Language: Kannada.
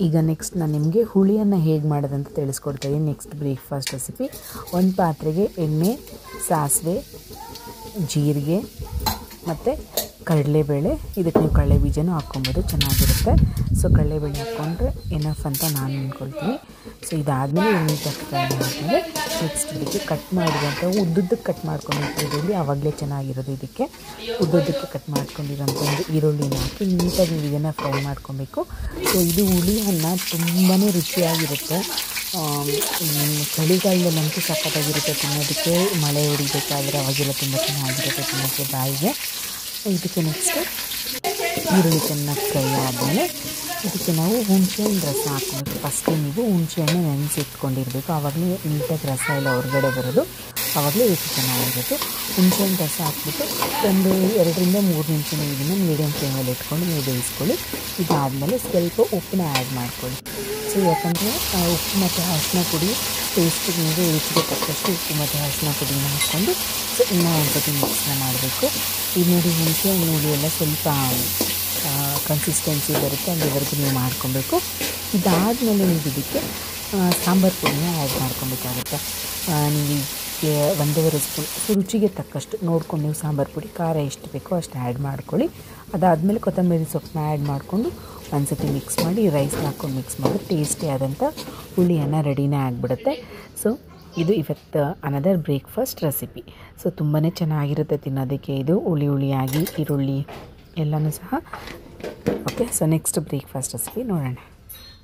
ಈಗ ನೆಕ್ಸ್ಟ್ ನಾನು ನಿಮಗೆ ಹುಳಿಯನ್ನು ಹೇಗೆ ಮಾಡೋದಂತ ತಿಳಿಸ್ಕೊಡ್ತಾಯಿದ್ದೀನಿ. Next breakfast recipe. ಒಂದು ಪಾತ್ರೆಗೆ ಎಣ್ಣೆ, ಸಾಸಿವೆ, ಜೀರಿಗೆ ಮತ್ತು ಕಡಲೆಬೇಳೆ. ಇದಕ್ಕೆ ನೀವು ಕಡಲೆ ಬೀಜನೂ ಹಾಕ್ಕೊಬೋದು, ಚೆನ್ನಾಗಿರುತ್ತೆ. ಸೊ ಕಡಲೆಬೇಳೆ ಹಾಕ್ಕೊಂಡ್ರೆ ಎನಫ್ ಅಂತ ನಾನು ಅಂದ್ಕೊಳ್ತೀನಿ. ಸೊ ಇದಾದಮೇಲೆ ನೀಟಾಗಿ ಫ್ರೈ ಆದಮೇಲೆ ನೆಕ್ಸ್ಟ್ ಇದಕ್ಕೆ ಕಟ್ ಮಾಡಿರೋಂಥ ಉದ್ದುದ್ದಕ್ಕೆ ಕಟ್ ಮಾಡ್ಕೊಂಡಿರೋದ್ರಲ್ಲಿ ಆವಾಗಲೇ ಚೆನ್ನಾಗಿರೋದು. ಇದಕ್ಕೆ ಉದ್ದುದ್ದಕ್ಕೆ ಕಟ್ ಮಾಡ್ಕೊಂಡಿರೋಂಥ ಒಂದು ಈರುಳ್ಳಿನ ಹಾಕಿ ನೀಟಾಗಿ ನೀವು ಇದನ್ನು ಫ್ರೈ ಮಾಡ್ಕೊಬೇಕು. ಸೊ ಇದು ಹುಳಿ ಅನ್ನ ತುಂಬಾ ರುಚಿಯಾಗಿರುತ್ತೆ. ಚಳಿಗಾಲದಲ್ಲಂತೂ ಸಖತ್ತಾಗಿರುತ್ತೆ ತಿನ್ನೋದಕ್ಕೆ. ಮಳೆ ಹೊಡಿಬೇಕಾದ್ರೆ ಅವಾಗೆಲ್ಲ ತುಂಬ ಚೆನ್ನಾಗಿರುತ್ತೆ ತಿನ್ನೋಕ್ಕೆ ಬಾಯಿಗೆ. ಇದಕ್ಕೆ ನೆಕ್ಸ್ಟು ಈರುಳ್ಳಿ ಚೆನ್ನಾಗಿ ಫ್ರೈ ಆದಮೇಲೆ ಇದಕ್ಕೆ ನಾವು ಹುಣಸೆಹಣ್ಣು ರಸ ಹಾಕಬೇಕು. ಫಸ್ಟೇ ನೀವು ಹುಣಸೆಹಣ್ಣು ನೆನೆಸಿಟ್ಕೊಂಡಿರಬೇಕು, ಆವಾಗಲೇ ನೀಟಾಗಿ ರಸ ಎಲ್ಲ ಹೊರಗಡೆ ಬರೋದು, ಆವಾಗಲೇ ರುಚಿ ಚೆನ್ನಾಗಿರೋದು. ಹುಣಸೆಹಣ್ಣು ರಸ ಹಾಕ್ಬಿಟ್ಟು ಒಂದು 2-3 ನಿಮಿಷ ಇದನ್ನು ಮೀಡಿಯಮ್ ಫ್ಲೇಮಲ್ಲಿ ಇಟ್ಕೊಂಡು ನೀವು ಬೇಯಿಸ್ಕೊಳ್ಳಿ. ಇದಾದಮೇಲೆ ಸ್ವಲ್ಪ ಉಪ್ಪನ್ನ ಆ್ಯಡ್ ಮಾಡ್ಕೊಳ್ಳಿ. ಸೊ ಯಾಕಂದರೆ ಉಪ್ಪು ಮತ್ತು ಅರಿಶಿನ ಪುಡಿ ಟೇಸ್ಟಿಗೆ ನೀವು ರುಚಿಗೆ ತಕ್ಕಷ್ಟು ಉಪ್ಪು ಮತ್ತು ಅರಿಶಿನ ಪುಡಿನ ಹಾಕ್ಕೊಂಡು ಸೊ ಇನ್ನೂ ಒಂದು ಸತಿ ಮಿಕ್ಸ್ನ ಮಾಡಬೇಕು. ಈಗ ನೋಡಿ ಹುಣಸೆಹಣ್ಣು ಹುಳಿ ಎಲ್ಲ ಸ್ವಲ್ಪ ಕನ್ಸಿಸ್ಟೆನ್ಸಿ ಬರುತ್ತೆ, ಅಲ್ಲಿವರೆಗೂ ನೀವು ಮಾಡ್ಕೊಬೇಕು. ಇದಾದಮೇಲೆ ನೀವು ಇದಕ್ಕೆ ಸಾಂಬಾರು ಪುಡಿನ ಆ್ಯಡ್ ಮಾಡ್ಕೊಬೇಕಾಗುತ್ತೆ. ನೀವು ಇದಕ್ಕೆ 1.5 ಸ್ಪೂನ್ ರುಚಿಗೆ ತಕ್ಕಷ್ಟು ನೋಡ್ಕೊಂಡು ನೀವು ಸಾಂಬಾರು ಪುಡಿ ಖಾರ ಎಷ್ಟು ಬೇಕೋ ಅಷ್ಟು ಆ್ಯಡ್ ಮಾಡ್ಕೊಳ್ಳಿ. ಅದಾದಮೇಲೆ ಕೊತ್ತಂಬರಿ ಸೊಪ್ಪನ್ನ ಆ್ಯಡ್ ಮಾಡಿಕೊಂಡು ಒಂದು ಸತಿ ಮಿಕ್ಸ್ ಮಾಡಿ ರೈಸ್ನ ಹಾಕ್ಕೊಂಡು ಮಿಕ್ಸ್ ಮಾಡಿ ಟೇಸ್ಟಿ ಆದಂಥ ಹುಳಿಯನ್ನು ರೆಡಿನೇ ಆಗಿಬಿಡುತ್ತೆ. ಸೊ ಇದು ಇವತ್ತು ಅನದರ್ ಬ್ರೇಕ್ಫಾಸ್ಟ್ ರೆಸಿಪಿ. ಸೊ ತುಂಬಾ ಚೆನ್ನಾಗಿರುತ್ತೆ ತಿನ್ನೋದಕ್ಕೆ. ಇದು ಹುಳಿಯಾಗಿ ಈರುಳ್ಳಿ ಎಲ್ಲನೂ ಸಹ. Okay, so next breakfast recipe ನೋಡೋಣ.